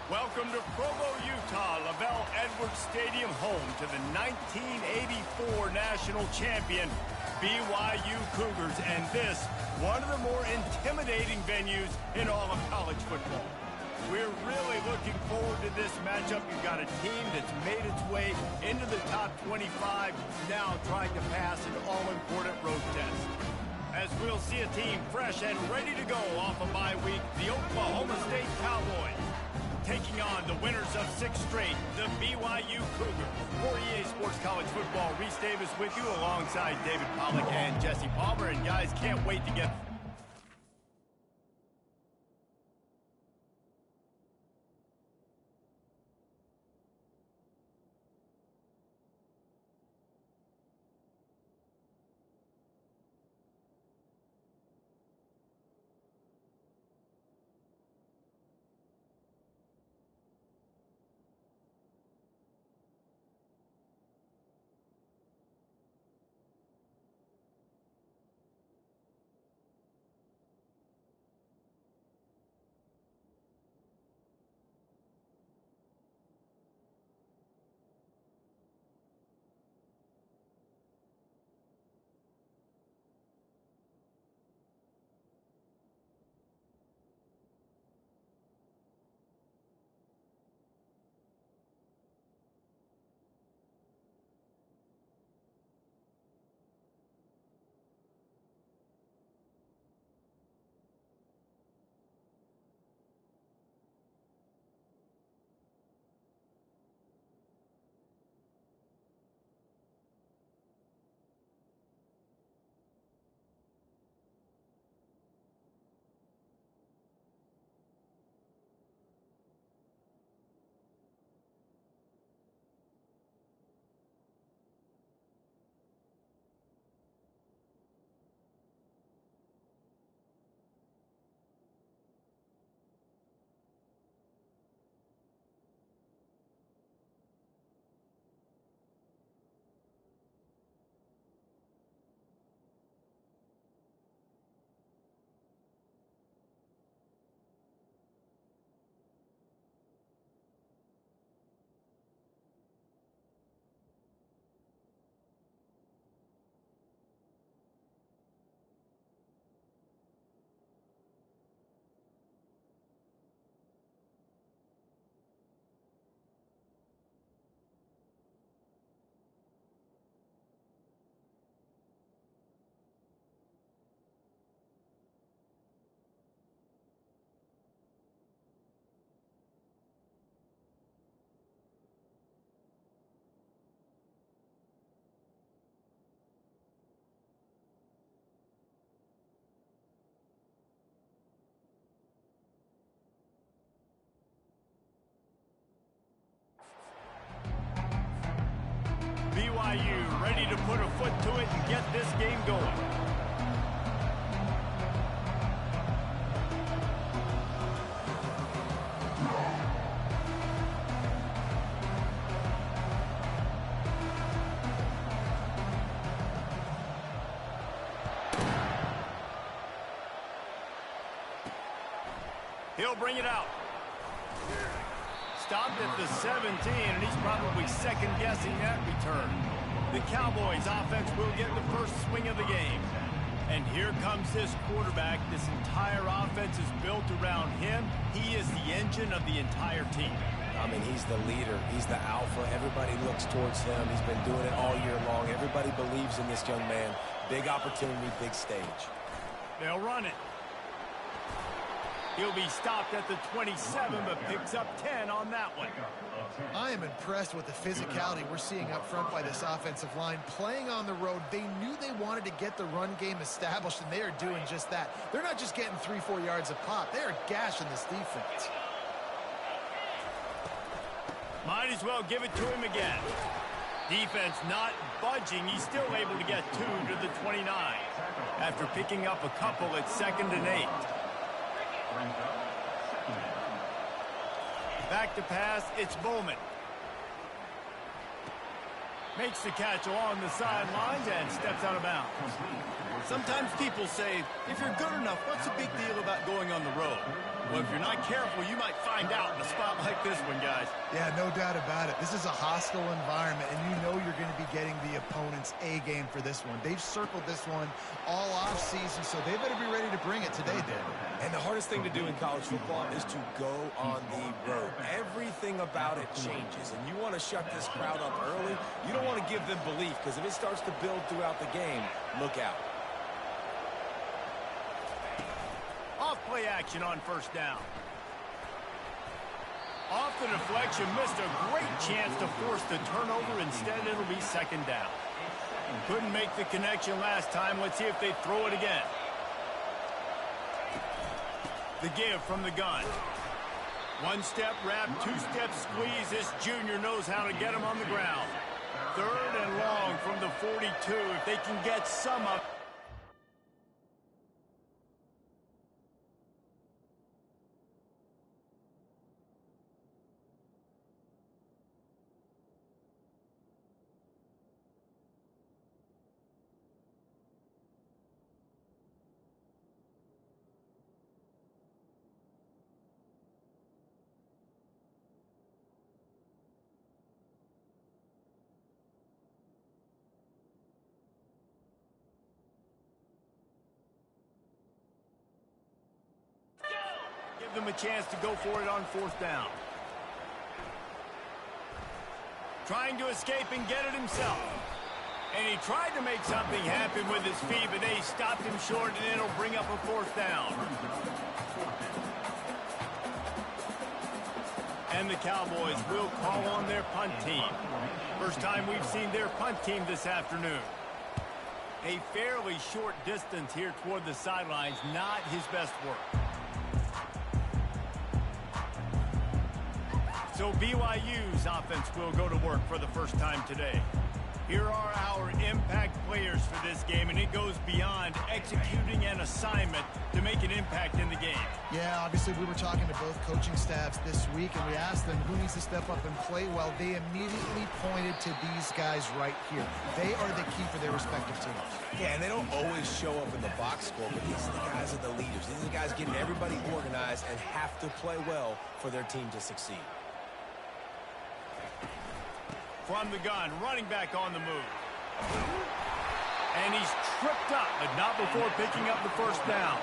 Welcome to Provo, Utah, Lavelle Edwards Stadium, home to the 1984 national champion BYU Cougars, and this, one of the more intimidating venues in all of college football. We're really looking forward to this matchup. You've got a team that's made its way into the top 25, now trying to pass an all-important road test. As we'll see a team fresh and ready to go off a bye week, the Oklahoma State Cowboys taking on the winners of 6 straight, the BYU Cougars. For EA Sports College Football, Reese Davis with you alongside David Pollack and Jesse Palmer. And guys, can't wait to get BYU ready to put a foot to it and get this game going. He'll bring it out. Stopped at the 17, and he's probably second-guessing that return. The Cowboys offense will get the first swing of the game. And here comes this quarterback. This entire offense is built around him. He is the engine of the entire team. I mean, he's the leader. He's the alpha. Everybody looks towards him. He's been doing it all year long. Everybody believes in this young man. Big opportunity, big stage. They'll run it. He'll be stopped at the 27, but picks up 10 on that one. I am impressed with the physicality we're seeing up front by this offensive line. Playing on the road, they knew they wanted to get the run game established, and they are doing just that. They're not just getting 3-4 yards a pop. They are gashing this defense. Might as well give it to him again. Defense not budging. He's still able to get 2 to the 29 after picking up a couple at 2nd and 8. Back to pass, it's Bowman. Makes the catch along the sidelines and steps out of bounds. Sometimes people say, if you're good enough, what's the big deal about going on the road? Well, if you're not careful, you might find out in a spot like this one, guys. Yeah, no doubt about it. This is a hostile environment, and you know you're going to be getting the opponent's A game for this one. They've circled this one all off season, so they better be ready to bring it today, Dan. And the hardest thing to do in college football is to go on the road. Everything about it changes, and you want to shut this crowd up early. You don't want to give them belief, because if it starts to build throughout the game, look out. Off play action on first down. Off the deflection, missed a great chance to force the turnover. Instead, it'll be second down. Couldn't make the connection last time. Let's see if they throw it again. The give from the gun. One step wrap, two step squeeze. This junior knows how to get him on the ground. Third and long from the 42. If they can get some up. Give them a chance to go for it on fourth down. Trying to escape and get it himself. And he tried to make something happen with his feet, but they stopped him short, and it'll bring up a fourth down. And the Cowboys will call on their punt team. First time we've seen their punt team this afternoon. A fairly short distance here toward the sidelines, not his best work. So BYU's offense will go to work for the first time today. Here are our impact players for this game, and it goes beyond executing an assignment to make an impact in the game. Yeah, obviously we were talking to both coaching staffs this week, and we asked them who needs to step up and play well. They immediately pointed to these guys right here. They are the key for their respective teams. Yeah, and they don't always show up in the box score, but these are the guys that are the leaders. These are the guys getting everybody organized and have to play well for their team to succeed. From the gun, running back on the move. And he's tripped up, but not before picking up the first down.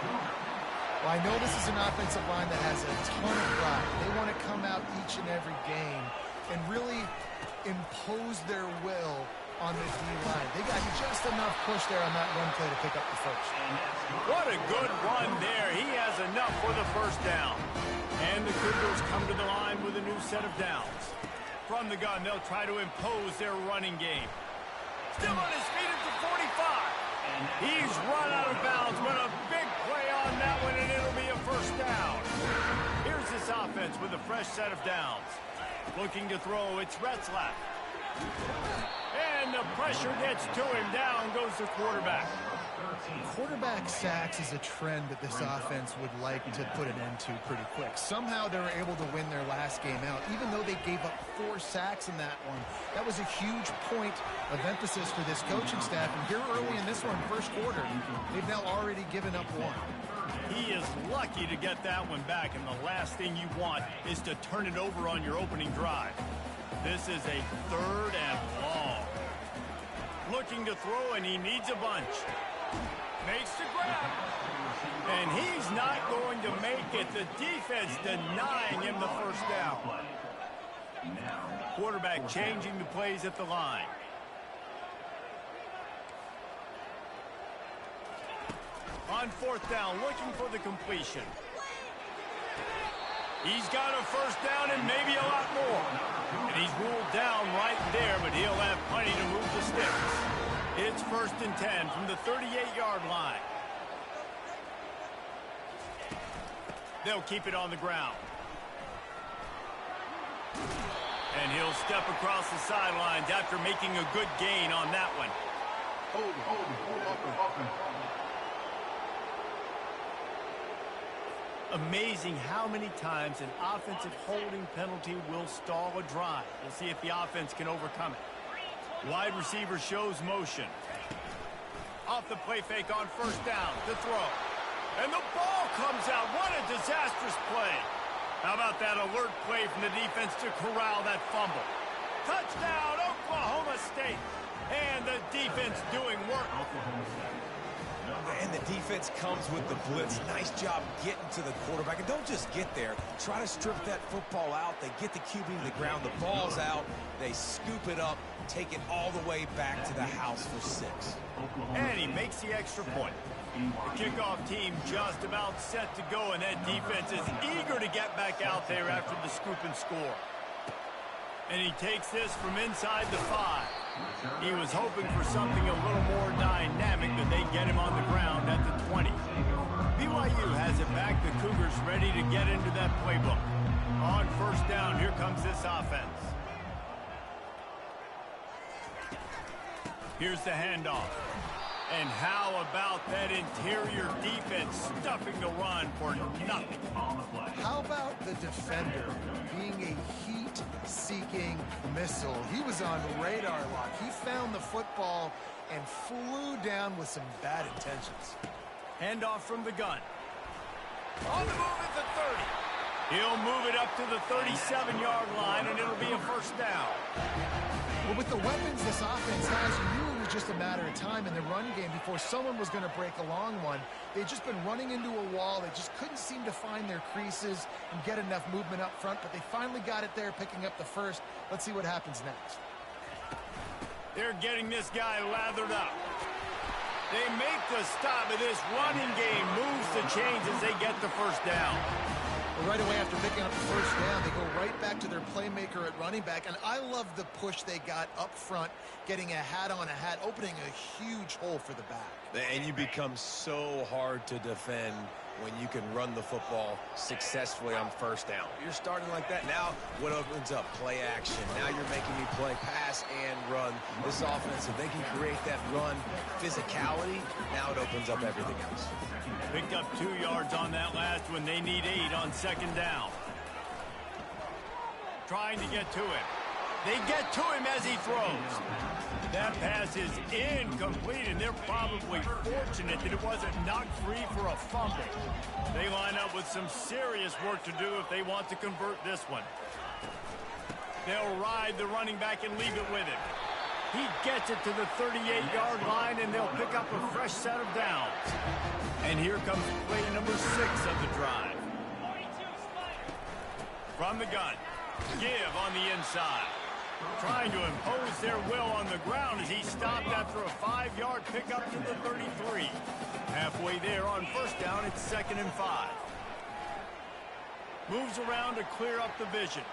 Well, I know this is an offensive line that has a ton of pride. They want to come out each and every game and really impose their will on the D-line. They got just enough push there on that run play to pick up the first. What a good run there. He has enough for the first down. And the Cougars come to the line with a new set of downs. From the gun, they'll try to impose their running game. Still on his feet at the 45. He's run out of bounds, but a big play on that one, and it'll be a first down. Here's this offense with a fresh set of downs. Looking to throw, it's Retzlaff. And the pressure gets to him. Down goes the quarterback. Quarterback sacks is a trend that this offense would like to put an end to pretty quick. Somehow they were able to win their last game out, even though they gave up 4 sacks in that one. That was a huge point of emphasis for this coaching staff. And here early in this one, first quarter, they've now already given up 1. He is lucky to get that one back, and the last thing you want is to turn it over on your opening drive. This is a third and long. Looking to throw, and he needs a bunch. Makes the grab. And he's not going to make it. The defense denying him the first down. Quarterback changing the plays at the line. On fourth down, looking for the completion. He's got a first down and maybe a lot more. And he's ruled down right there, but he'll have plenty to move the sticks. It's 1st and 10 from the 38-yard line. They'll keep it on the ground. And he'll step across the sidelines after making a good gain on that one. Amazing how many times an offensive holding penalty will stall a drive. We'll see if the offense can overcome it. Wide receiver shows motion. Off the play fake on first down. The throw. And the ball comes out. What a disastrous play. How about that alert play from the defense to corral that fumble? Touchdown, Oklahoma State. And the defense doing work. And the defense comes with the blitz. Nice job getting to the quarterback. And don't just get there. Try to strip that football out. They get the QB to the ground. The ball's out. They scoop it up, take it all the way back to the house for 6. And he makes the extra point. The kickoff team just about set to go, and that defense is eager to get back out there after the scoop and score. And he takes this from inside the 5. He was hoping for something a little more dynamic, but they get him on the ground at the 20. BYU has it back. The Cougars ready to get into that playbook. On first down, here comes this offense. Here's the handoff. And how about that interior defense stuffing the run for nothing? How about the defender being a heat-seeking missile? He was on radar lock. He found the football and flew down with some bad intentions. Handoff from the gun. On the move at the 30. He'll move it up to the 37-yard line, and it'll be a first down. Well, with the weapons this offense has, you knew it was just a matter of time in the run game before someone was going to break a long one. They'd just been running into a wall. They just couldn't seem to find their creases and get enough movement up front, but they finally got it there, picking up the first. Let's see what happens next. They're getting this guy lathered up. They make the stop, and this running game moves the chains as they get the first down. Well, right away after picking up the first down, they go right back to their playmaker at running back. And I love the push they got up front, getting a hat on a hat, opening a huge hole for the back. And you become so hard to defend when you can run the football successfully on first down. You're starting like that. Now what opens up? Play action. Now you're making me play pass and run. This offense, if they can create that run physicality, now it opens up everything else. Picked up 2 yards on that last one. They need 8 on second down. Trying to get to him. They get to him as he throws. That pass is incomplete, and they're probably fortunate that it wasn't knocked free for a fumble. They line up with some serious work to do if they want to convert this one. They'll ride the running back and leave it with him. He gets it to the 38-yard line, and they'll pick up a fresh set of downs. And here comes play number 6 of the drive. From the gun, give on the inside. Trying to impose their will on the ground as he stopped after a 5-yard pickup to the 33. Halfway there on first down, it's 2nd and 5. Moves around to clear up the vision.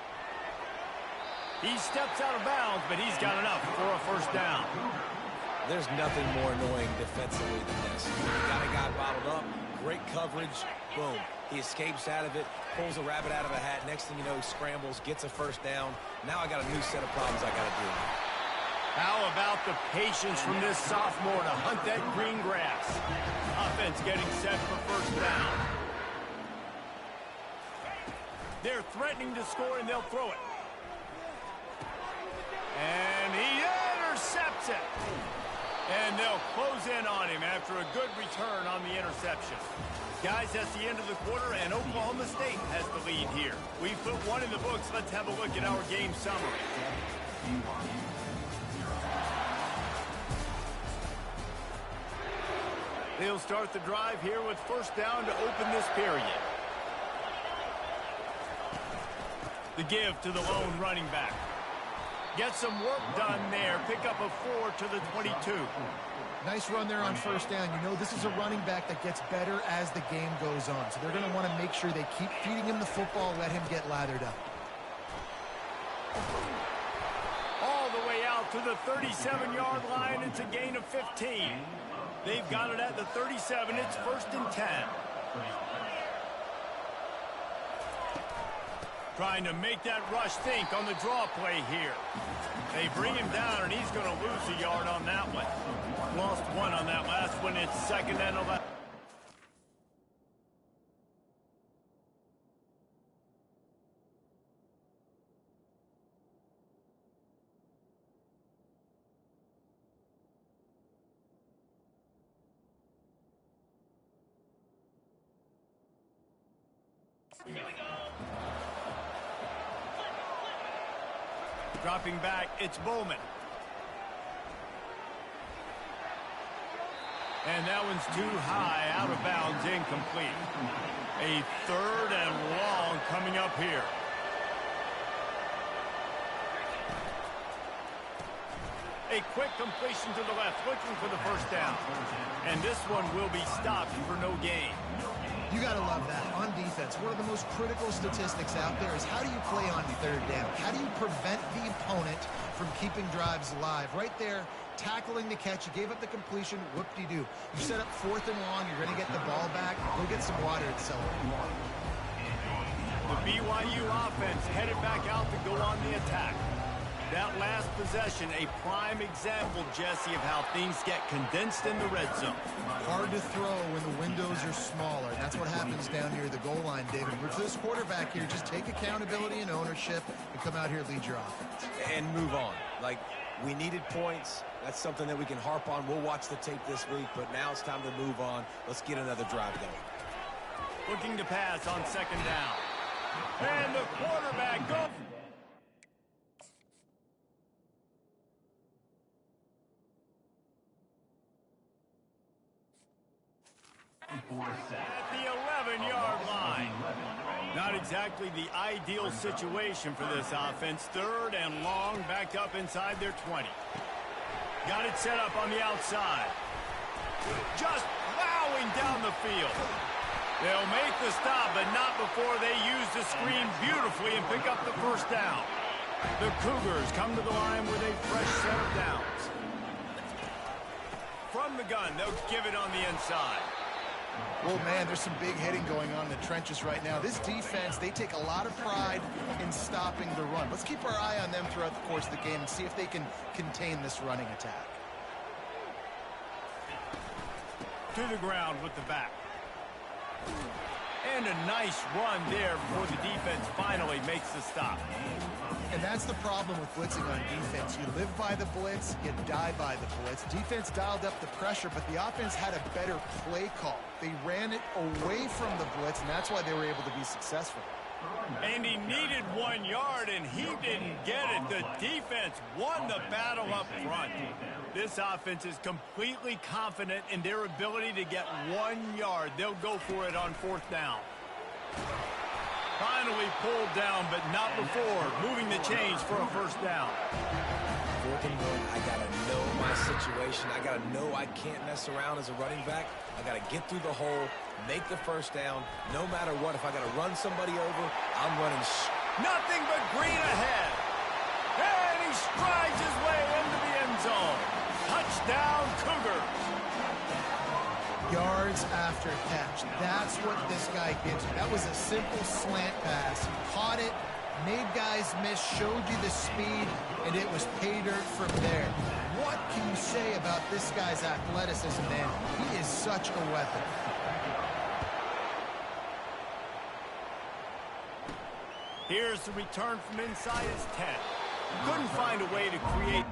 He steps out of bounds, but he's got enough for a first down. There's nothing more annoying defensively than this. You got a guy bottled up, great coverage, boom. He escapes out of it, pulls a rabbit out of a hat. Next thing you know, he scrambles, gets a first down. Now I got a new set of problems I got to deal with. How about the patience from this sophomore to hunt that green grass? Offense getting set for first down. They're threatening to score, and they'll throw it. And he intercepts it. And they'll close in on him after a good return on the interception. Guys, that's the end of the quarter, and Oklahoma State has the lead here. We've put 1 in the books. Let's have a look at our game summary. They'll start the drive here with first down to open this period. The give to the lone running back. Get some work done there. Pick up a 4 to the 22. Nice run there on first down. You know, this is a running back that gets better as the game goes on. So they're going to want to make sure they keep feeding him the football, let him get lathered up. All the way out to the 37-yard line. It's a gain of 15. They've got it at the 37. It's 1st and 10. Trying to make that rush think on the draw play here. They bring him down, and he's going to lose a yard on that one. Lost 1 on that last one. It's 2nd and 11. Dropping back, it's Bowman. And that one's too high, out of bounds, incomplete. A 3rd and long coming up here. A quick completion to the left, looking for the first down. And this one will be stopped for no gain. You got to love that. On defense, one of the most critical statistics out there is how do you play on 3rd down? How do you prevent the opponent from keeping drives alive? Right there, tackling the catch. You gave up the completion. Whoop-de-doo. You set up 4th and long. You're going to get the ball back. Go get some water and celebrate. The BYU offense headed back out to go on the attack. That last possession, a prime example, Jesse, of how things get condensed in the red zone. Hard to throw when the windows are smaller. That's what happens down near the goal line, David. But for this quarterback here, just take accountability and ownership and come out here and lead your offense. And move on. Like, we needed points. That's something that we can harp on. We'll watch the tape this week, but now it's time to move on. Let's get another drive going. Looking to pass on 2nd down. And the quarterback goes. At the 11-yard line. Not exactly the ideal situation for this offense. 3rd and long, back up inside their 20. Got it set up on the outside. Just plowing down the field. They'll make the stop, but not before they use the screen beautifully and pick up the first down. The Cougars come to the line with a fresh set of downs. From the gun, they'll give it on the inside. Oh, man, there's some big hitting going on in the trenches right now. This defense, they take a lot of pride in stopping the run. Let's keep our eye on them throughout the course of the game and see if they can contain this running attack. To the ground with the back. And a nice run there before the defense finally makes the stop. And that's the problem with blitzing on defense. You live by the blitz, you die by the blitz. Defense dialed up the pressure, but the offense had a better play call. They ran it away from the blitz, and that's why they were able to be successful. And he needed 1 yard, and he didn't get it. The defense won the battle up front. This offense is completely confident in their ability to get 1 yard. They'll go for it on 4th down. Finally pulled down, but not before moving the chains for a first down. 4th and 1, I got to know my situation. I got to know I can't mess around as a running back. I got to get through the hole, make the first down. No matter what, if I got to run somebody over, I'm running. Nothing but green ahead. And he strides his way into the end zone. Touchdown, Cougars. Yards after catch. That's what this guy gives you. That was a simple slant pass. He caught it, made guys miss, showed you the speed, and it was pay dirt from there. What can you say about this guy's athleticism, man? He is such a weapon. Here's the return from inside his 10. Couldn't find a way to create.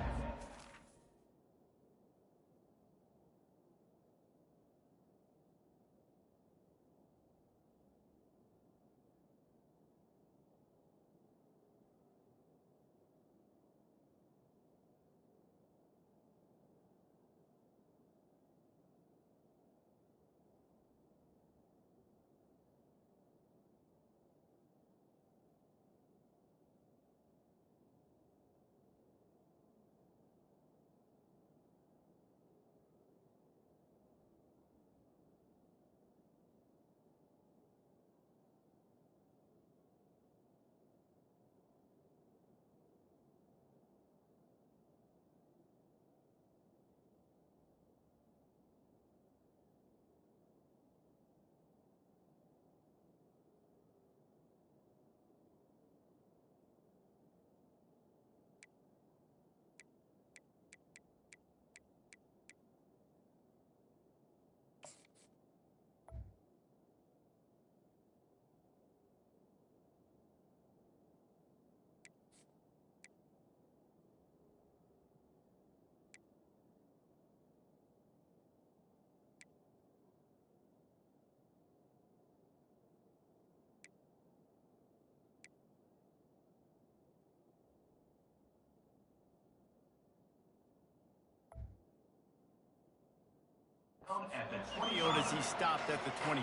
Field as he stopped at the 25.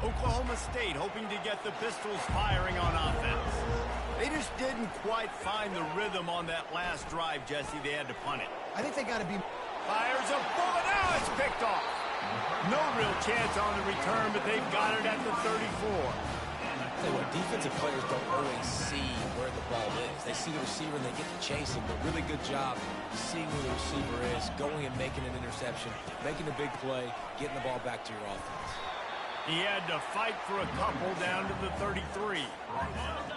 Oklahoma State hoping to get the Pistols firing on offense. They just didn't quite find the rhythm on that last drive, Jesse. They had to punt it. I think they got to be... Fires a bullet. Now it's picked off. No real chance on the return, but they've got it at the 34. Defensive players don't always see where the ball is. They see the receiver and they get to chase him, but really good job seeing where the receiver is, going and making an interception, making a big play, getting the ball back to your offense. He had to fight for a couple down to the 33.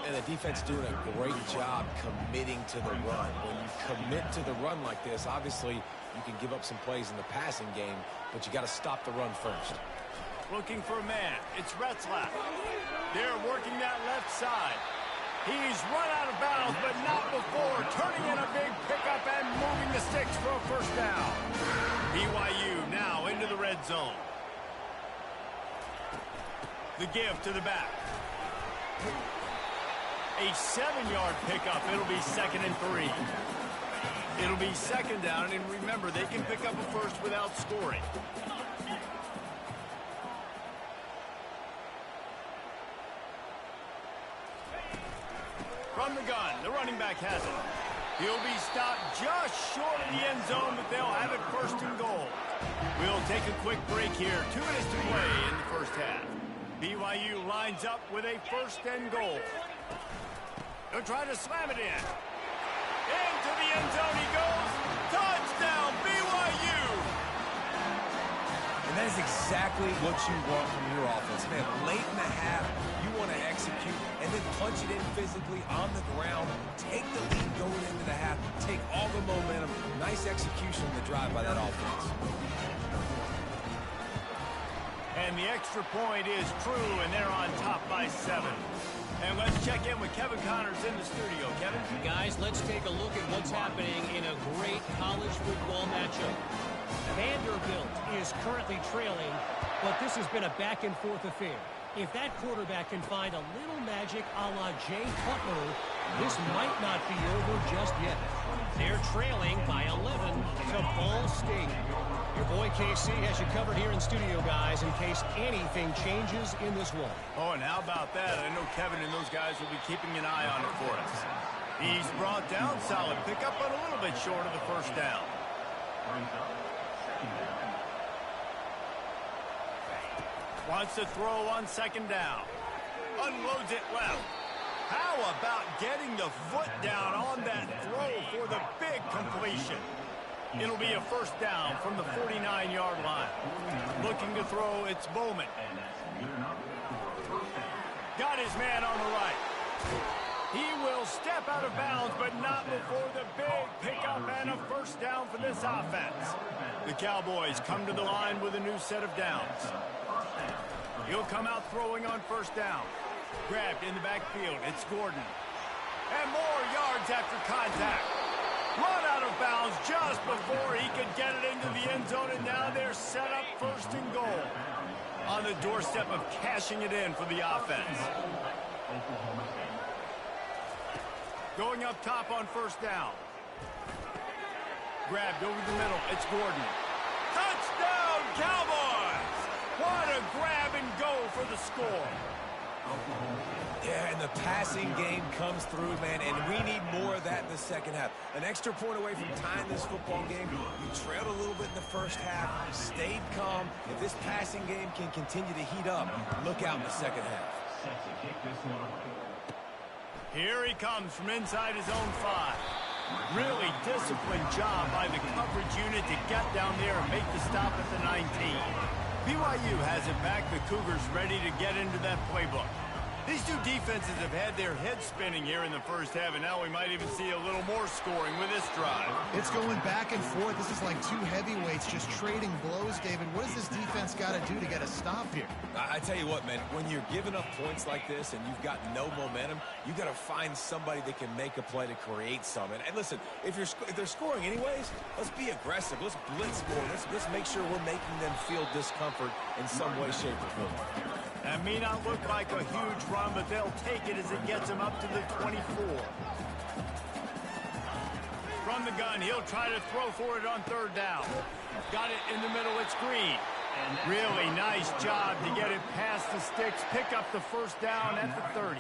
And the defense doing a great job committing to the run. When you commit to the run like this, obviously you can give up some plays in the passing game, but you got to stop the run first. Looking for a man. It's Retzlaff. They're working that left side. He's run out of bounds, but not before. Turning in a big pickup and moving the sticks for a first down. BYU now into the red zone. The give to the back. A 7-yard pickup. It'll be 2nd and 3. It'll be 2nd down, and remember, they can pick up a first without scoring. From the gun, the running back has it. He'll be stopped just short of the end zone, but they'll have it 1st and goal. We'll take a quick break here. 2 minutes to play in the first half. BYU lines up with a 1st and goal. They'll try to slam it in. Into the end zone he goes. Touchdown, BYU! And that is exactly what you want from your offense. Man, late in the half, you want to execute and then punch it in physically on the ground. Take the lead going into the half. Take all the momentum. Nice execution of the drive by that offense. And the extra point is true, and they're on top by 7. And let's check in with Kevin Connors in the studio. Kevin? Guys, let's take a look at what's happening in a great college football matchup. Vanderbilt is currently trailing, but this has been a back-and-forth affair. If that quarterback can find a little magic a la Jay Cutler, this might not be over just yet. They're trailing by 11 to Ball State. Your boy KC has you covered here in studio, guys, in case anything changes in this one. Oh, and how about that? I know Kevin and those guys will be keeping an eye on it for us. He's brought down, solid pickup, but a little bit short of the 1st down. Wants to throw on 2nd down. Unloads it left. How about getting the foot down on that throw for the big completion? It'll be a 1st down from the 49-yard line. Looking to throw, it's Bowman. Got his man on the right. He will step out of bounds, but not before the big pickup and a 1st down for this offense. The Cowboys come to the line with a new set of downs. He'll come out throwing on 1st down. Grabbed in the backfield. It's Gordon. And more yards after contact. Run out of bounds just before he could get it into the end zone, and now they're set up 1st and goal. On the doorstep of cashing it in for the offense. Going up top on 1st down. Grabbed over the middle. It's Gordon. Touchdown, Cowboys! What a grab and go for the score. Yeah, and the passing game comes through, man, and we need more of that in the 2nd half. An extra point away from tying this football game. You trailed a little bit in the 1st half, stayed calm. If this passing game can continue to heat up, look out in the 2nd half. Here he comes from inside his own 5. Really disciplined job by the coverage unit to get down there and make the stop at the 19. BYU has it back. The Cougars ready to get into that playbook. These two defenses have had their heads spinning here in the 1st half, and now we might even see a little more scoring with this drive. It's going back and forth. This is like 2 heavyweights just trading blows, David. What does this defense got to do to get a stop here? I tell you what, man, when you're giving up points like this and you've got no momentum, you got to find somebody that can make a play to create some. And listen, if they're scoring anyways, let's be aggressive. Let's blitz more. Let's make sure we're making them feel discomfort in some way, shape, or form. That may not look like a huge run, but they'll take it as it gets them up to the 24. From From the gun, he'll try to throw for it on third down. Got it in the middle. It's Green. Really nice job to get it past the sticks, pick up the first down at the 30.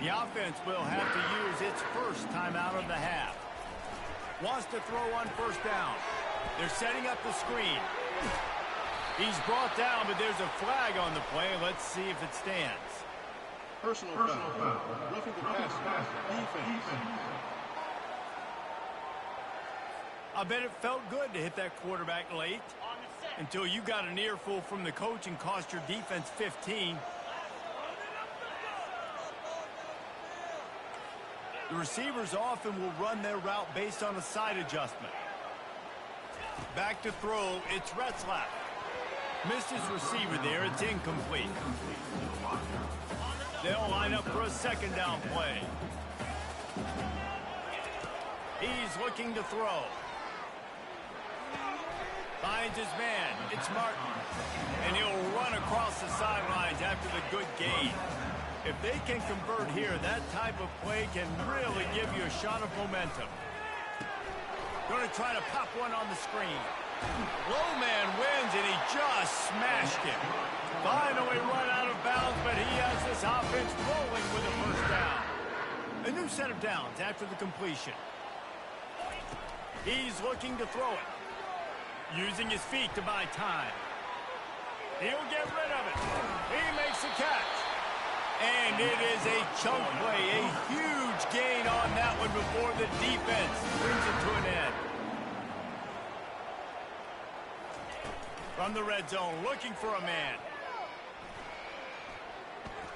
The offense will have to use its first timeout of the half. Wants to throw on first down. They're setting up the screen. He's brought down, but there's a flag on the play. Let's see if it stands. Personal foul. Roughing the pass. Defense. I bet it felt good to hit that quarterback late until you got an earful from the coach and cost your defense 15. The receivers often will run their route based on a side adjustment. Back to throw, it's Retzlaff. Missed his receiver there, it's incomplete. They'll line up for a second down play. He's looking to throw. Finds his man, it's Martin. And he'll run across the sidelines after the good gain. If they can convert here, that type of play can really give you a shot of momentum. Going to try to pop one on the screen. Low man wins, and he just smashed him. Finally run out of bounds, but he has this offense rolling with a first down. A new set of downs after the completion. He's looking to throw it. Using his feet to buy time. He'll get rid of it. He makes the catch. And it is a chunk play, a huge gain on that one before the defense brings it to an end. From the red zone, looking for a man.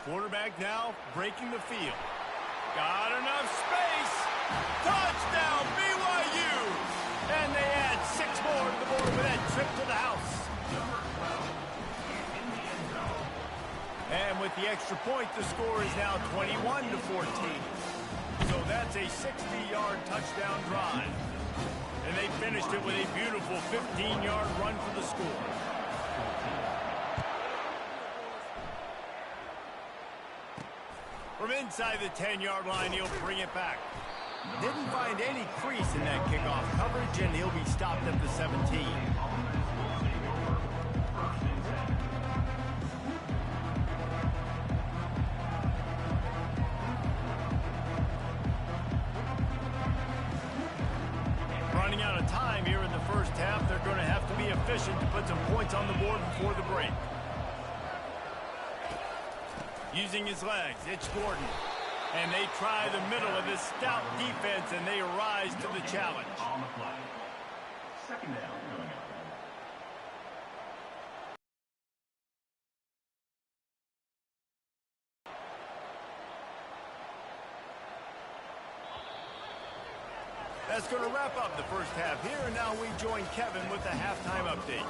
Quarterback now breaking the field. Got enough space. Touchdown, BYU. And they add 6 more to the board with that trip to the house. And with the extra point, the score is now 21-14. So that's a 60-yard touchdown drive. And they finished it with a beautiful 15-yard run for the score. From inside the 10-yard line, he'll bring it back. Didn't find any crease in that kickoff coverage, and he'll be stopped at the 17. Running out of time here in the first half, they're going to have to be efficient to put some points on the board before the break. Using his legs, it's Gordon. And they try the middle of this stout defense, and they rise to the challenge. On the play. Second down coming up. That's going to wrap up the first half here, and now we join Kevin with the halftime update.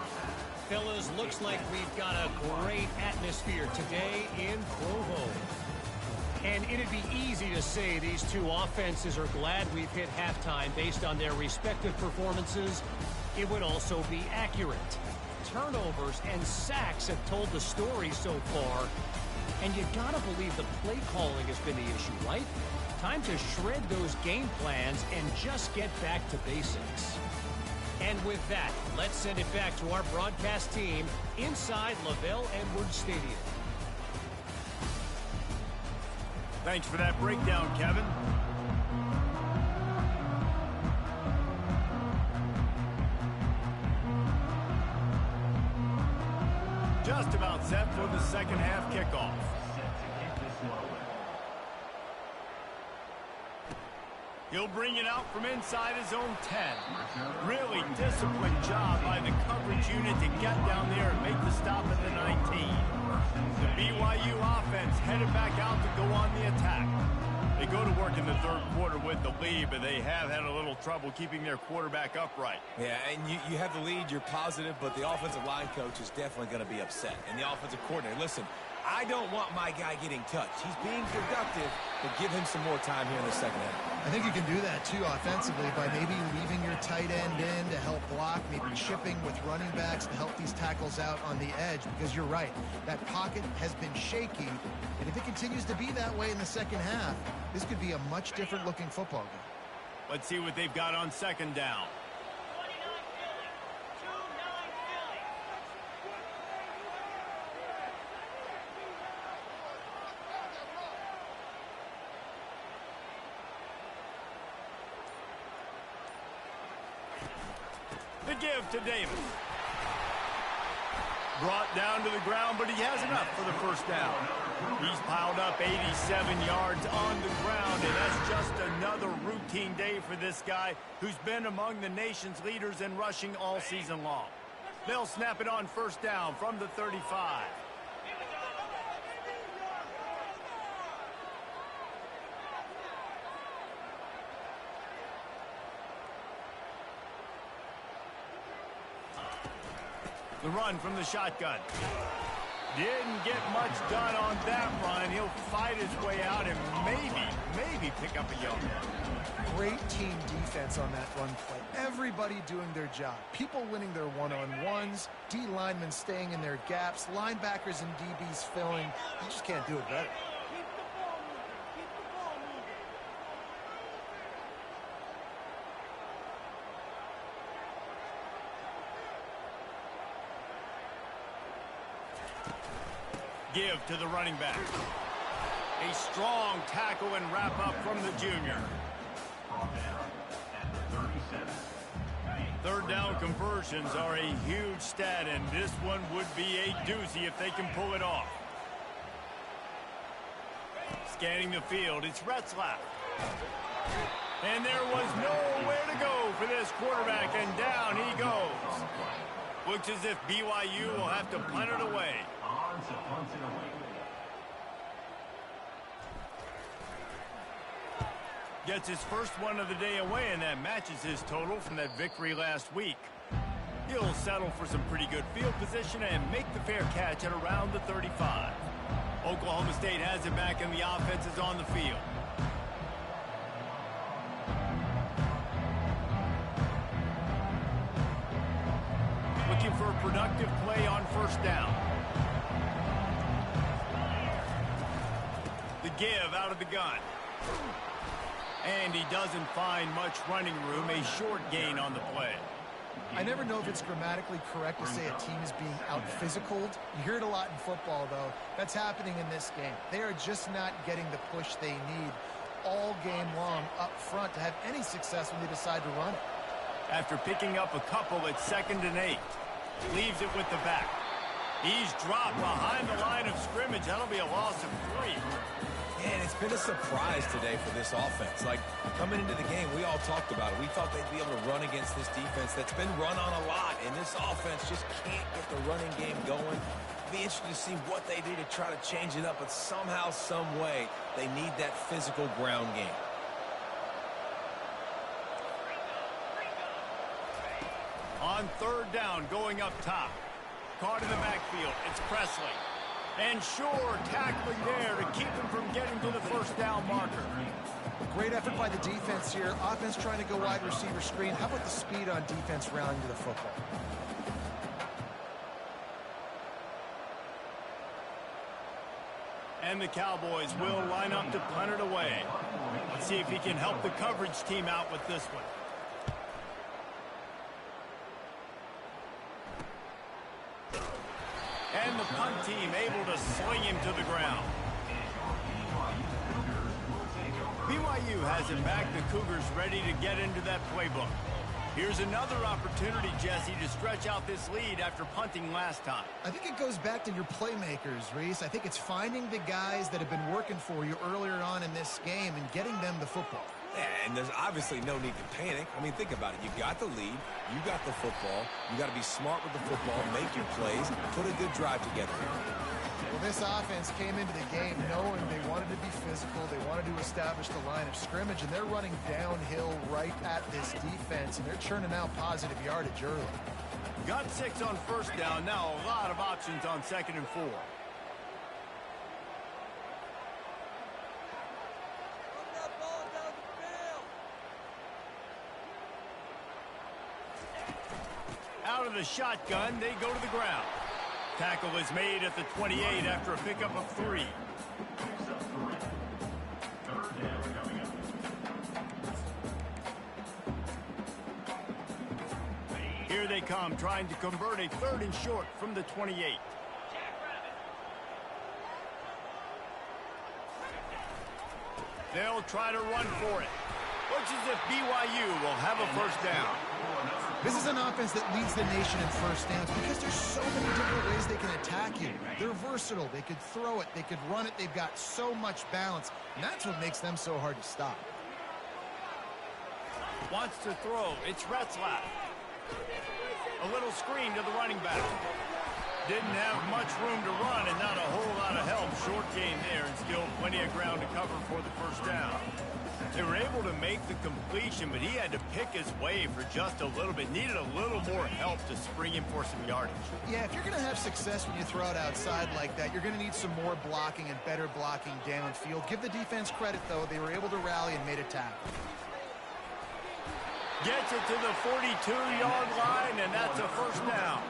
Fellas, looks like we've got a great atmosphere today in Provo. And it'd be easy to say these two offenses are glad we've hit halftime based on their respective performances. It would also be accurate. Turnovers and sacks have told the story so far. And you gotta believe the play calling has been the issue, right? Time to shred those game plans and just get back to basics. And with that, let's send it back to our broadcast team inside Lavelle Edwards Stadium. Thanks for that breakdown, Kevin. Just about set for the second half kickoff. He'll bring it out from inside his own 10. Really disciplined job by the coverage unit to get down there and make the stop at the 19. The BYU offense headed back out to go on the attack. They go to work in the third quarter with the lead, but they have had a little trouble keeping their quarterback upright. Yeah, and you have the lead, you're positive, but the offensive line coach is definitely going to be upset. And the offensive coordinator, listen, I don't want my guy getting touched. He's being productive, but give him some more time here in the second half. I think you can do that, too, offensively by maybe leaving your tight end in to help block, maybe chipping with running backs to help these tackles out on the edge, because you're right. That pocket has been shaky, and if it continues to be that way in the second half, this could be a much different-looking football game. Let's see what they've got on second down. The give to Davis. Brought down to the ground, but he has enough for the first down. He's piled up 87 yards on the ground, and that's just another routine day for this guy who's been among the nation's leaders in rushing all season long. They'll snap it on first down from the 35. The run from the shotgun. Didn't get much done on that run. He'll fight his way out and maybe pick up a yard. Great team defense on that run play. Everybody doing their job. People winning their one-on-ones, D linemen staying in their gaps, linebackers and DBs filling. You just can't do it better. Give to the running back. A strong tackle and wrap up from the junior. Third down conversions are a huge stat, and this one would be a doozy if they can pull it off. Scanning the field, it's Retzlaff. And there was nowhere to go for this quarterback, and down he goes. Looks as if BYU will have to punt it away. Gets his first one of the day away, and that matches his total from that victory last week. He'll settle for some pretty good field position and make the fair catch at around the 35. Oklahoma State has it back, and the offense is on the field. Looking for a productive play on first down. The give out of the gun. And he doesn't find much running room, a short gain on the play. I never know if it's grammatically correct to say a team is being out-physicaled. You hear it a lot in football, though. That's happening in this game. They are just not getting the push they need all game long up front to have any success when they decide to run it. After picking up a couple at 2nd and 8, leaves it with the back. He's dropped behind the line of scrimmage. That'll be a loss of 3. And it's been a surprise today for this offense. Like, coming into the game, we all talked about it. We thought they'd be able to run against this defense that's been run on a lot, and this offense just can't get the running game going. It'll be interesting to see what they do to try to change it up, but somehow, some way, they need that physical ground game. On third down, going up top. Caught in the backfield, it's Presley. And sure, tackling there to keep him from getting to the first down marker. Great effort by the defense here. Offense trying to go wide receiver screen. How about the speed on defense rallying to the football? And the Cowboys will line up to punt it away. Let's see if he can help the coverage team out with this one. And the punt team able to sling him to the ground. BYU has it back. The Cougars ready to get into that playbook. Here's another opportunity, Jesse, to stretch out this lead after punting last time. I think it goes back to your playmakers, Reese. I think it's finding the guys that have been working for you earlier on in this game and getting them the football. Yeah, and there's obviously no need to panic. I mean, think about it. You got the lead. You got the football. You got to be smart with the football, make your plays, put a good drive together. Well, this offense came into the game knowing they wanted to be physical. They wanted to establish the line of scrimmage, and they're running downhill right at this defense, and they're churning out positive yardage early. Got 6 on first down. Now a lot of options on 2nd and 4. Out of the shotgun, they go to the ground. Tackle is made at the 28 after a pickup of 3. they come, trying to convert a 3rd and short from the 28. They'll try to run for it. Looks as if BYU will have a first down. This is an offense that leads the nation in first downs because there's so many different ways they can attack you. They're versatile. They could throw it. They could run it. They've got so much balance, and that's what makes them so hard to stop. Wants to throw. It's Retzlaff. A little screen to the running back. Didn't have much room to run and not a whole lot of help. Short gain there and still plenty of ground to cover for the first down. They were able to make the completion, but he had to pick his way for just a little bit. Needed a little more help to spring him for some yardage. Yeah, if you're going to have success when you throw it outside like that, you're going to need some more blocking and better blocking downfield. Give the defense credit, though. They were able to rally and made a tackle. Gets it to the 42-yard line, and that's a first down.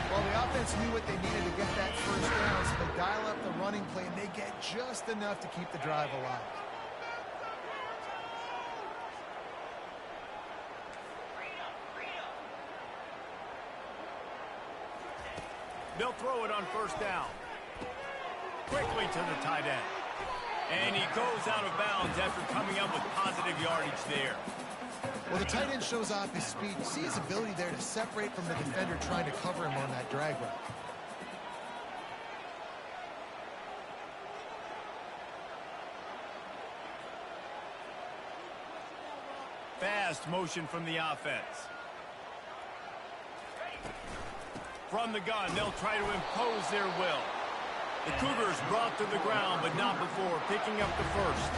Well, the offense knew what they needed to get that first down, so they dial up the running play, and they get just enough to keep the drive alive. They'll throw it on first down. Quickly to the tight end. And he goes out of bounds after coming up with positive yardage there. Well, the tight end shows off his speed. You see his ability there to separate from the defender trying to cover him on that drag route. Fast motion from the offense. From the gun, they'll try to impose their will. The Cougars brought to the ground, but not before picking up the first.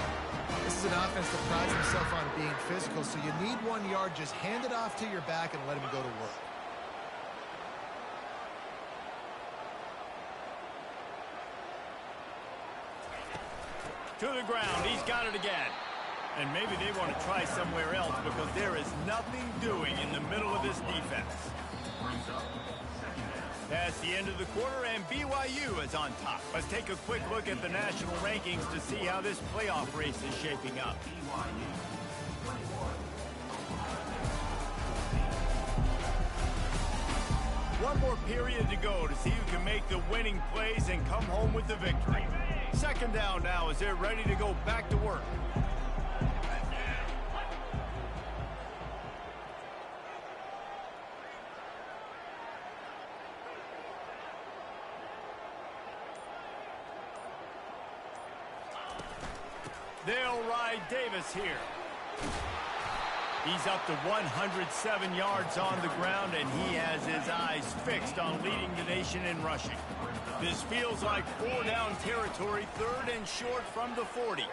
This is an offense that prides himself on being physical, so you need 1 yard. Just hand it off to your back and let him go to work. To the ground, he's got it again. And maybe they want to try somewhere else because there is nothing doing in the middle of this defense. That's the end of the quarter, and BYU is on top. Let's take a quick look at the national rankings to see how this playoff race is shaping up. One more period to go to see who can make the winning plays and come home with the victory. Second down now as they're ready to go back to work. They'll ride Davis here. He's up to 107 yards on the ground, and he has his eyes fixed on leading the nation in rushing. This feels like 4-down territory, 3rd and short from the 40.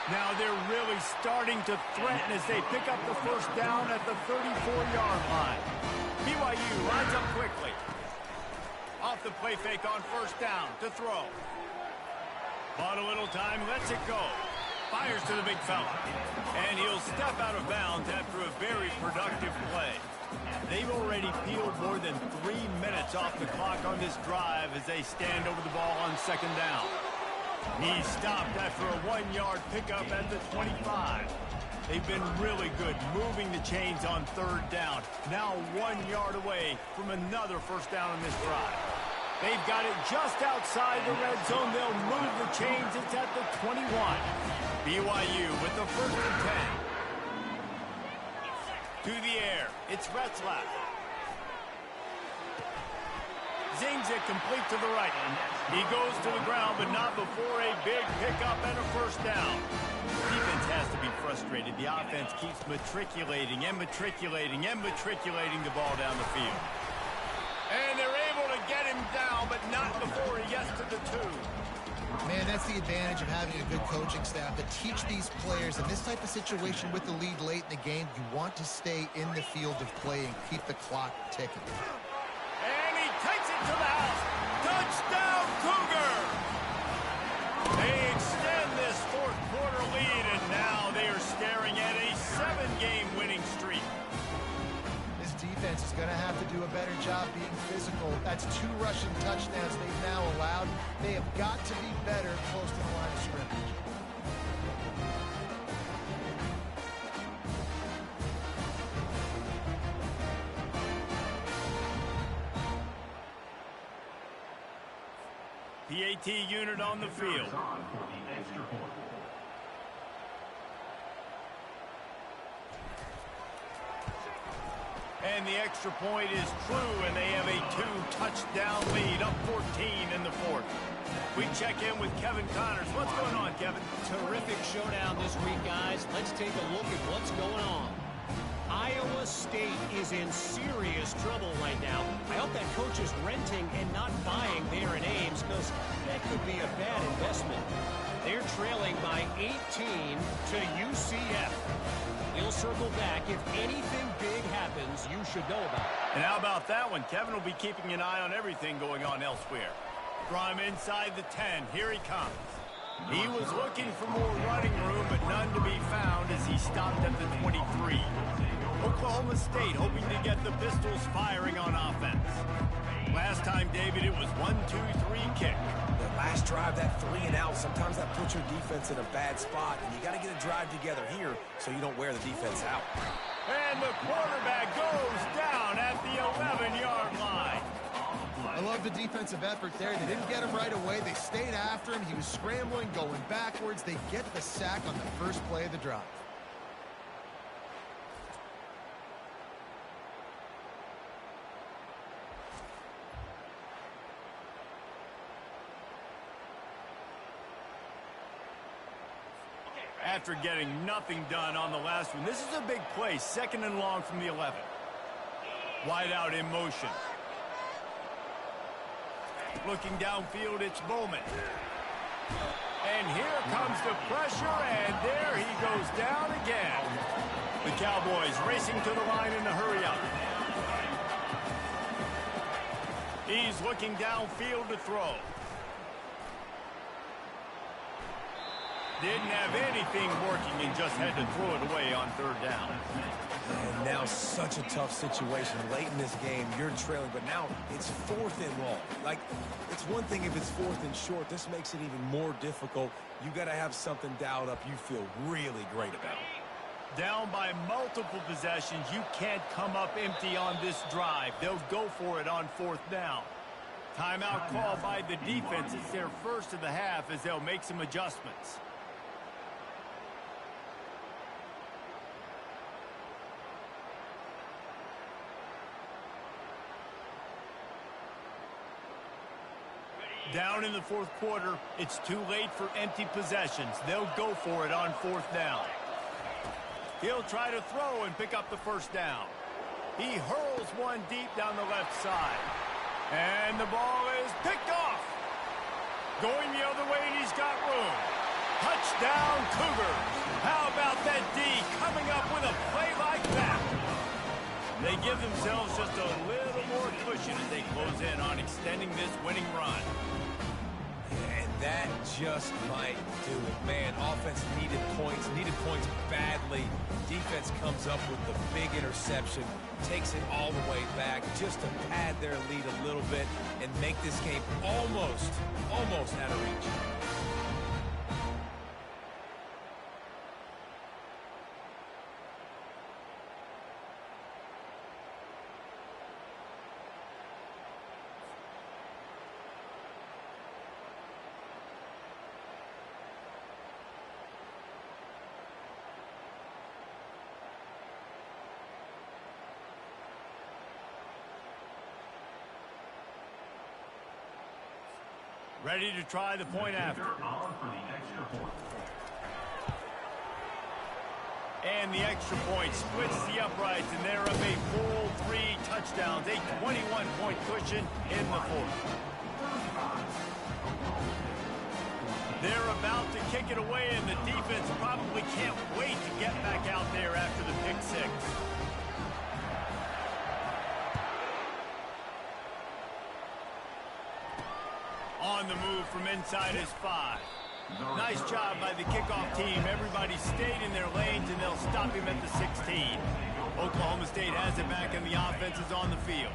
Now they're really starting to threaten as they pick up the first down at the 34-yard line. BYU lines up quickly. Off the play fake on first down to throw. Bought a little time, lets it go. Fires to the big fella. And he'll step out of bounds after a very productive play. They've already peeled more than 3 minutes off the clock on this drive as they stand over the ball on second down. He's stopped after a 1-yard pickup at the 25. They've been really good moving the chains on third down. Now 1 yard away from another first down on this drive. They've got it just outside the red zone. They'll move the chains. It's at the 21. BYU with the 1st and 10. To the air. It's Retzlaff. Zings it complete to the right. He goes to the ground, but not before a big pickup and a first down. Defense has to be frustrated. The offense keeps matriculating and matriculating and matriculating the ball down the field. And they're able to get him down, but not before he gets to the 2. Man, that's the advantage of having a good coaching staff to teach these players in this type of situation with the lead late in the game. You want to stay in the field of play and keep the clock ticking. And he takes it to the house. Touchdown, Cougar! They extend this 4th quarter lead, and now they are staring at a 7-game winning streak. Defense is going to have to do a better job being physical. That's 2 rushing touchdowns they've now allowed. They have got to be better close to the line of scrimmage. PAT unit on the field. On for the extra point. And the extra point is true, and they have a 2-touchdown lead, up 14 in the fourth. We check in with Kevin Connors. What's going on, Kevin? Terrific showdown this week, guys. Let's take a look at what's going on. Iowa State is in serious trouble right now. I hope that coach is renting and not buying there in Ames, because that could be a bad investment. They're trailing by 18 to UCF. We'll circle back. If anything big happens, you should know about it. And how about that one? Kevin will be keeping an eye on everything going on elsewhere. From inside the 10, here he comes. He was looking for more running room, but none to be found as he stopped at the 23. Oklahoma State hoping to get the Pistols firing on offense. Last time, David, it was 1-2-3 kick. The last drive, that 3-and-out, sometimes that puts your defense in a bad spot, and you got to get a drive together here so you don't wear the defense out. And the quarterback goes down at the 11-yard line. I love the defensive effort there. They didn't get him right away. They stayed after him. He was scrambling, going backwards. They get the sack on the first play of the drive. After getting nothing done on the last one, this is a big play, 2nd and long from the 11. Wide out in motion. Looking downfield, it's Bowman. And here comes the pressure, and there he goes down again. The Cowboys racing to the line in a hurry up. He's looking downfield to throw. Didn't have anything working and just had to throw it away on 3rd down. And now such a tough situation. Late in this game, you're trailing, but now it's 4th and long. Like, it's one thing if it's 4th and short. This makes it even more difficult. You got to have something dialed up you feel really great about. Down by multiple possessions, you can't come up empty on this drive. They'll go for it on 4th down. Timeout called by the defense. It's their first of the half as they'll make some adjustments. Down in the 4th quarter, it's too late for empty possessions. They'll go for it on 4th down. He'll try to throw and pick up the 1st down. He hurls one deep down the left side. And the ball is picked off. Going the other way, and he's got room. Touchdown, Cougars. How about that D coming up with a play like that? They give themselves just a little more cushion as they close in on extending this winning run. And that just might do it. Man, offense needed points badly. Defense comes up with the big interception, takes it all the way back just to pad their lead a little bit and make this game almost out of reach. Ready to try the point after. On for the extra point. And the extra point splits the uprights, and they're up a full 3 touchdowns, a 21-point cushion in the 4th. They're about to kick it away, and the defense probably can't wait to get back out there after the pick 6. On the move from inside his 5. Nice job by the kickoff team. Everybody stayed in their lanes, and they'll stop him at the 16. Oklahoma State has it back, and the offense is on the field.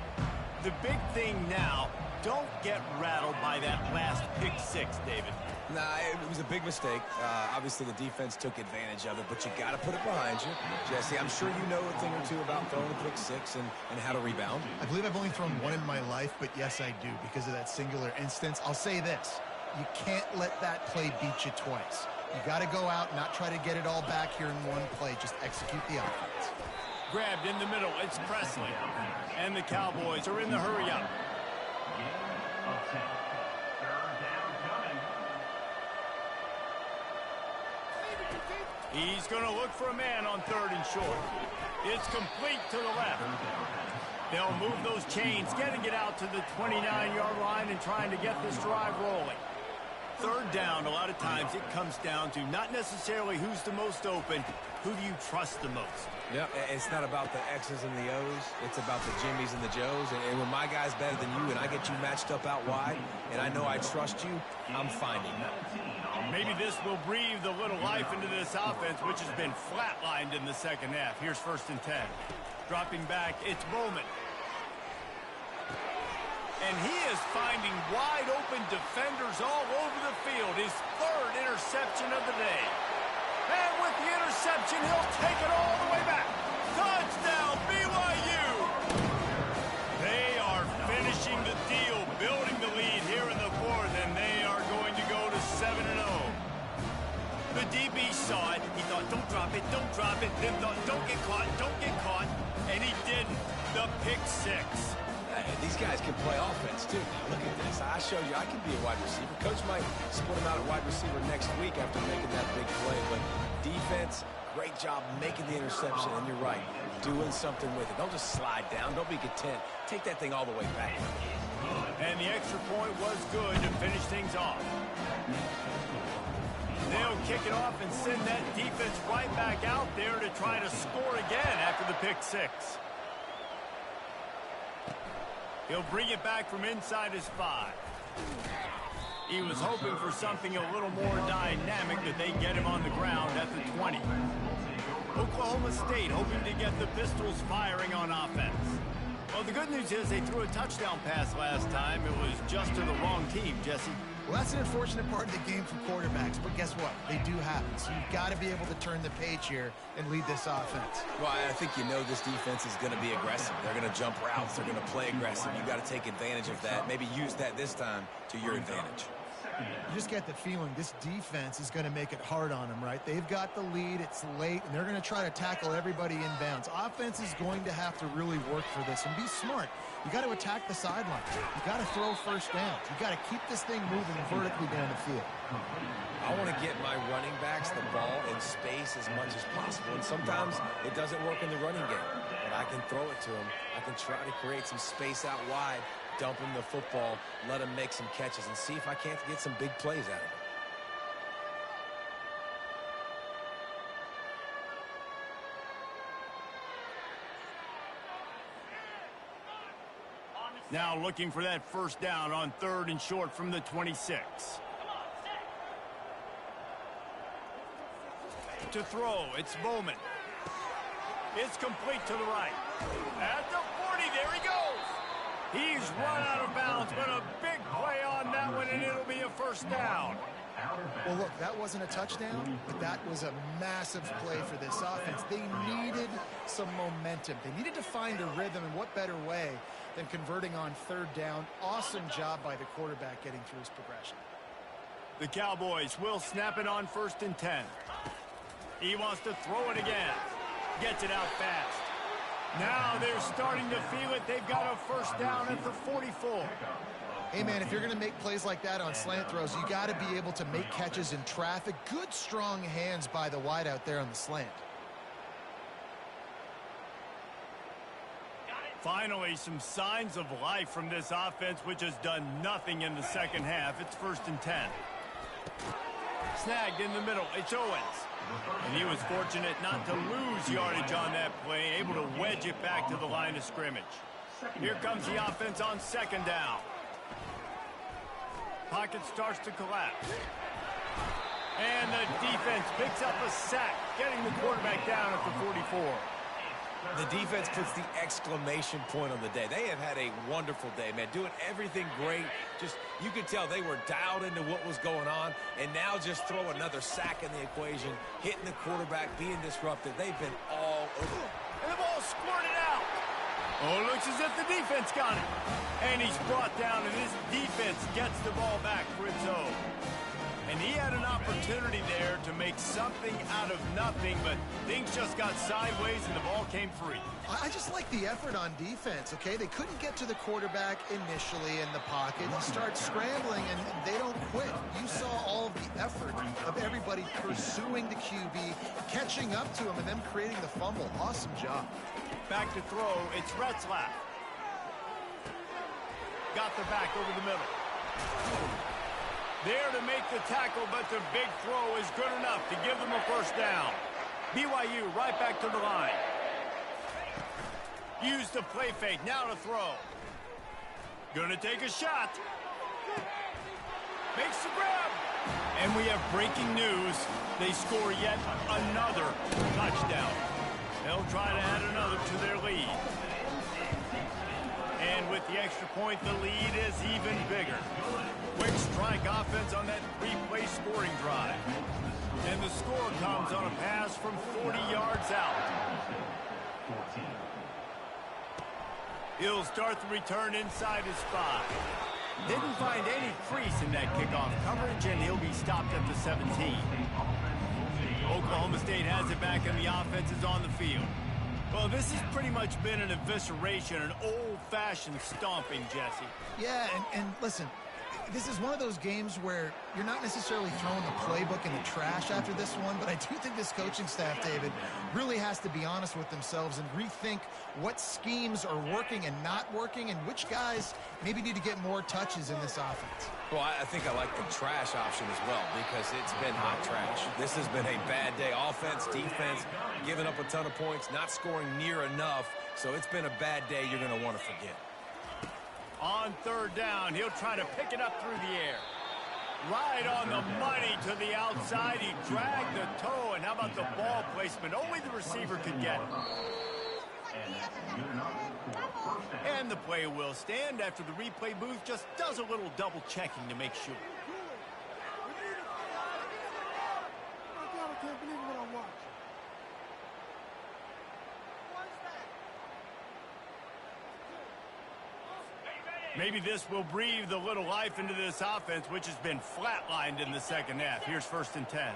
The big thing now, don't get rattled by that last pick 6, David. Nah, it was a big mistake. Obviously, the defense took advantage of it, but you got to put it behind you. Jesse, I'm sure you know a thing or two about throwing a pick 6 and how to rebound. I believe I've only thrown one in my life, but yes, I do because of that singular instance. I'll say this. You can't let that play beat you twice. You got to go out and not try to get it all back here in one play. Just execute the offense. Grabbed in the middle. It's Presley. And the Cowboys are in the hurry-up. He's going to look for a man on 3rd and short. It's complete to the left. They'll move those chains, getting it out to the 29-yard line and trying to get this drive rolling. 3rd down, a lot of times it comes down to not necessarily who's the most open, who do you trust the most? Yeah, it's not about the X's and the O's. It's about the Jimmys and the Joes. And when my guy's better than you and I get you matched up out wide and I know I trust you, I'm finding you. Maybe this will breathe a little life into this offense, which has been flatlined in the second half. Here's 1st and 10. Dropping back, it's Bowman. And he is finding wide-open defenders all over the field. His 3rd interception of the day. And with the interception, he'll take it all the way back. Touchdown, BYU! They are finishing the deal, building the lead here in the 4th, and they are going to go to 7-0. The DB saw it. He thought, don't drop it, then thought, don't get caught, and he didn't. The pick 6. These guys can play offense, too. Now, look at this. I show you I can be a wide receiver. Coach might split him out at wide receiver next week after making that big play. But defense, great job making the interception. And you're right, doing something with it. Don't just slide down. Don't be content. Take that thing all the way back. And the extra point was good to finish things off. They'll kick it off and send that defense right back out there to try to score again after the pick 6. He'll bring it back from inside his 5. He was hoping for something a little more dynamic, but they get him on the ground at the 20. Oklahoma State hoping to get the Pistols firing on offense. Well, the good news is they threw a touchdown pass last time. It was just to the wrong team, Jesse. Well, that's an unfortunate part of the game for quarterbacks, but guess what? They do happen. So you've got to be able to turn the page here and lead this offense. Well, I think you know this defense is going to be aggressive. They're going to jump routes. They're going to play aggressive. You've got to take advantage of that. Maybe use that this time to your advantage. You just get the feeling this defense is going to make it hard on them, right? They've got the lead. It's late, and they're going to try to tackle everybody inbounds. Offense is going to have to really work for this and be smart. You got to attack the sideline. You got to throw 1st downs. You got to keep this thing moving vertically down the field. I want to get my running backs the ball in space as much as possible, and sometimes it doesn't work in the running game. But I can throw it to them. I can try to create some space out wide, dump him the football, let him make some catches, and see if I can't get some big plays out of him. Now looking for that 1st down on 3rd and short from the 26. To throw, it's Bowman. It's complete to the right. At the 40, there he goes. He's run out of bounds, but a big play on that one, and it'll be a 1st down. Well, look, that wasn't a touchdown, but that was a massive play for this offense. They needed some momentum. They needed to find a rhythm, and what better way than converting on 3rd down. Awesome job by the quarterback getting through his progression. The Cowboys will snap it on 1st and 10. He wants to throw it again. Gets it out fast. Now they're starting to feel it. They've got a 1st down at the 44. Hey, man, if you're going to make plays like that on slant throws, you got to be able to make catches in traffic. Good, strong hands by the wide out there on the slant. Finally, some signs of life from this offense, which has done nothing in the second half. It's 1st and 10. Snagged in the middle. It's Owens. And he was fortunate not to lose yardage on that play, able to wedge it back to the line of scrimmage. Here comes the offense on 2nd down. Pocket starts to collapse. And the defense picks up a sack, getting the quarterback down at the 44. The defense puts the exclamation point on the day. They have had a wonderful day, man. Doing everything great. Just, you could tell they were dialed into what was going on. And now just throw another sack in the equation, hitting the quarterback, being disrupted. They've been all over. And the ball squirted out. Oh, looks as if the defense got it. And he's brought down, and his defense gets the ball back for its own. And he had an opportunity there to make something out of nothing, but things just got sideways and the ball came free. I just like the effort on defense, okay? They couldn't get to the quarterback initially in the pocket. He starts scrambling, and they don't quit. You saw all of the effort of everybody pursuing the QB, catching up to him, and then creating the fumble. Awesome job. Back to throw, it's Retzlaff. Got the back over the middle. There to make the tackle, but the big throw is good enough to give them a first down. BYU right back to the line. Use the play fake, now to throw. Gonna take a shot. Makes the grab. And we have breaking news. They score yet another touchdown. They'll try to add another to their lead. And with the extra point, the lead is even bigger. Quick strike offense on that three-play scoring drive. And the score comes on a pass from 40 yards out. He'll start the return inside his 5. Didn't find any crease in that kickoff coverage, and he'll be stopped at the 17. Oklahoma State has it back, and the offense is on the field. Well, this has pretty much been an evisceration, an old-fashioned stomping, Jesse. Yeah, and listen, this is one of those games where you're not necessarily throwing the playbook in the trash after this one, but I do think this coaching staff, David, really has to be honest with themselves and rethink what schemes are working and not working and which guys maybe need to get more touches in this offense. Well, I think I like the trash option as well because it's been hot trash. This has been a bad day. Offense, defense, giving up a ton of points, not scoring near enough. So it's been a bad day you're going to want to forget. On third down, he'll try to pick it up through the air. Right on the money to the outside. He dragged the toe, and how about the ball placement? Only the receiver could get it. And the play will stand after the replay booth just does a little double checking to make sure. Maybe this will breathe a little life into this offense, which has been flatlined in the second half. Here's 1st and 10.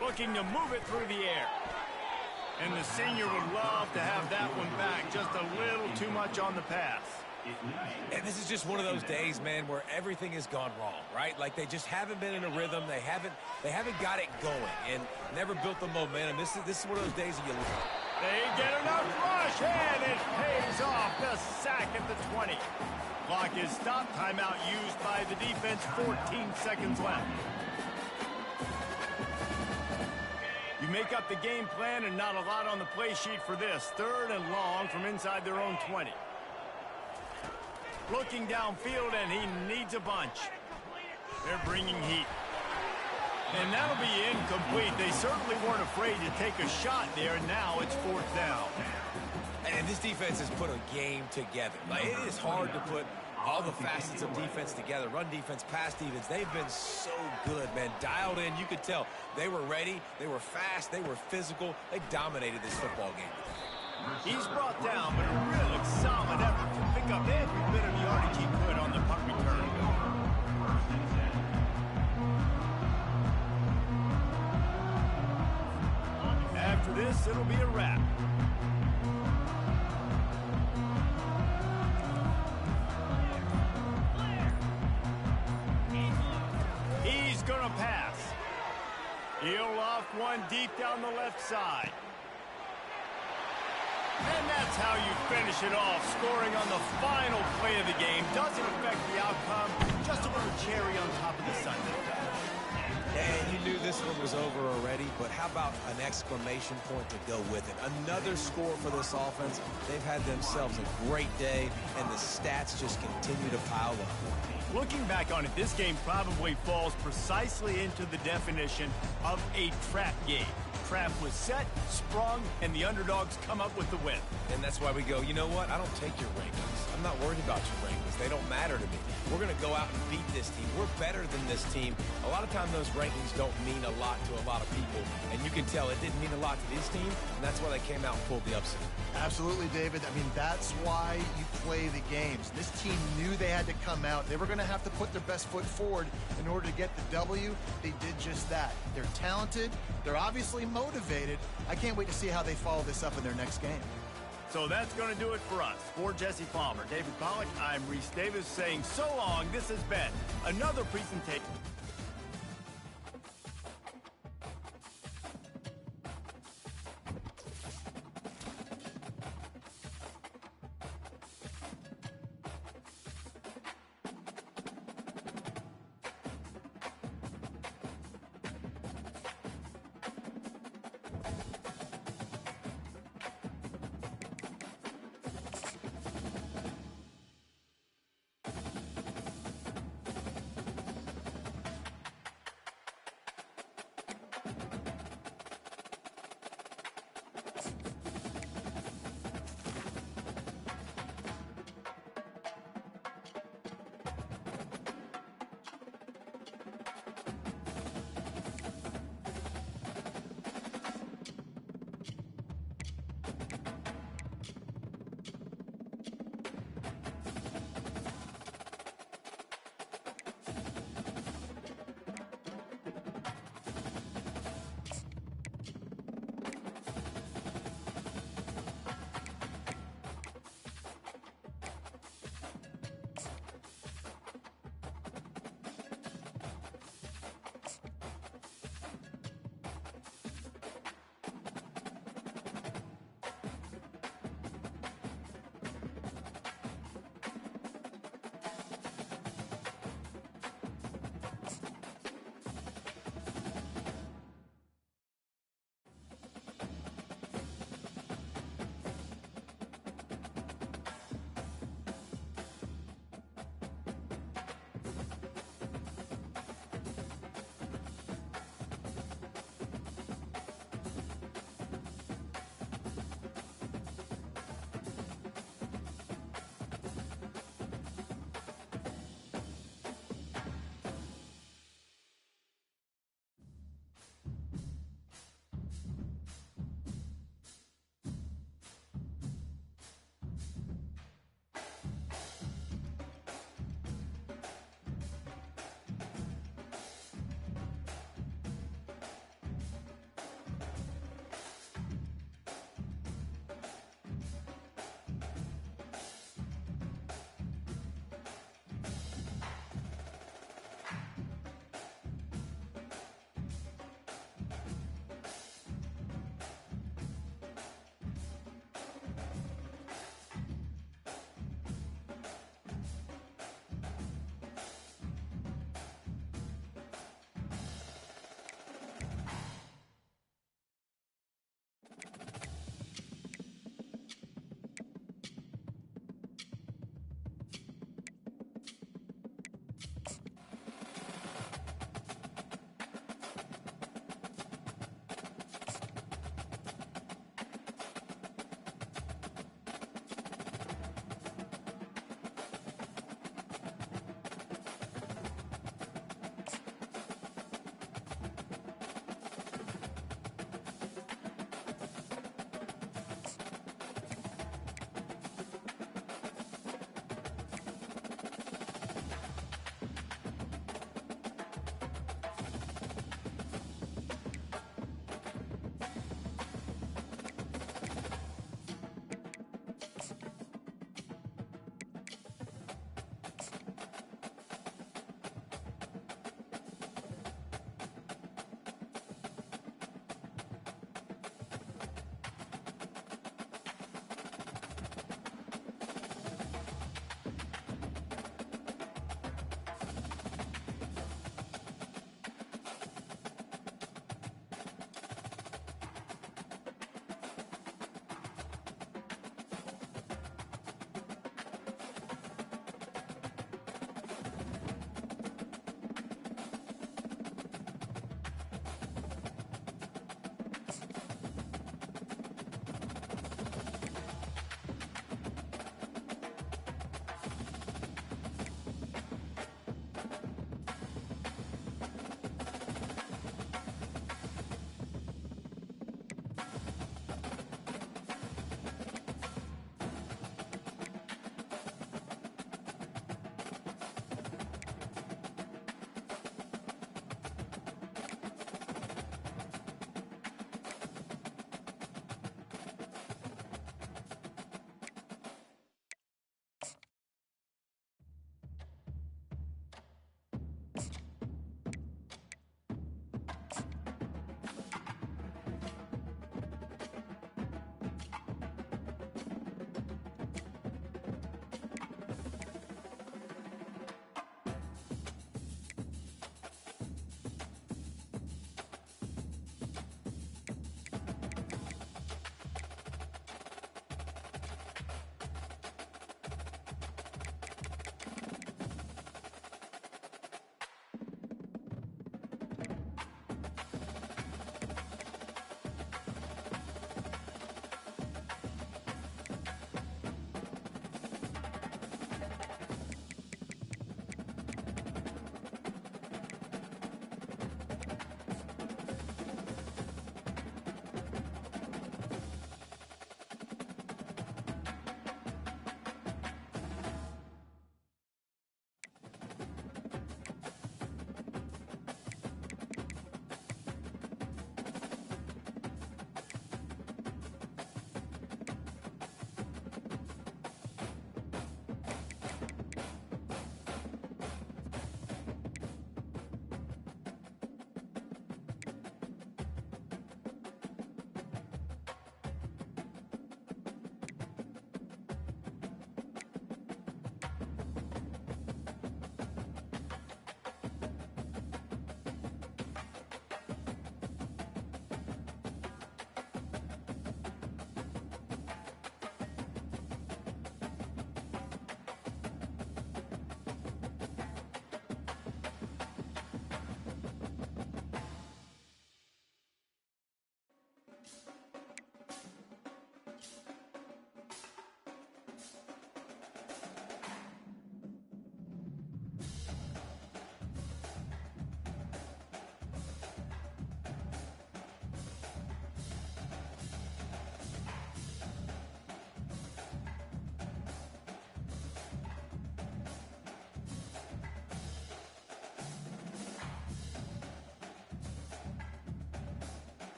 Looking to move it through the air. And the senior would love to have that one back. Just a little too much on the pass. And this is just one of those days, man, where everything has gone wrong, right? Like they just haven't been in a rhythm. They haven't got it going and never built the momentum. This is one of those days that you lose. They get enough rush, and it pays off. The sack at the 20. Clock is stopped. Timeout used by the defense. 14 seconds left. You make up the game plan and not a lot on the play sheet for this. 3rd and long from inside their own 20. Looking downfield, and he needs a bunch. They're bringing heat. And that'll be incomplete. They certainly weren't afraid to take a shot there. Now it's 4th down. And this defense has put a game together. Like, it is hard to put all the facets of defense together. Run defense, pass defense. They've been so good, man. Dialed in. You could tell they were ready. They were fast. They were physical. They dominated this football game. He's brought down, but a really solid effort to pick up every bit of yardage he could on the punt return. After this, it'll be a wrap. He's gonna pass. He'll loft one deep down the left side. And that's how you finish it off, scoring on the final play of the game. Doesn't affect the outcome, just a little cherry on top of the sundae. And you knew this one was over already, but how about an exclamation point to go with it? Another score for this offense. They've had themselves a great day, and the stats just continue to pile up. Looking back on it, this game probably falls precisely into the definition of a trap game. Trap was set, sprung, and the underdogs come up with the win. And that's why we go, you know what? I don't take your rankings. I'm not worried about your rankings. They don't matter to me. we're going to go out and beat this team. We're better than this team. A lot of times those rankings don't mean a lot to a lot of people, and you can tell it didn't mean a lot to this team, and that's why they came out and pulled the upset. Absolutely, David. I mean, that's why you play the games. This team knew they had to come out. They were going to have to put their best foot forward in order to get the W. They did just that. They're talented. They're obviously motivated. I can't wait to see how they follow this up in their next game. So that's going to do it for us. For Jesse Palmer, David Pollack, I'm Reese Davis saying so long. This has been another presentation.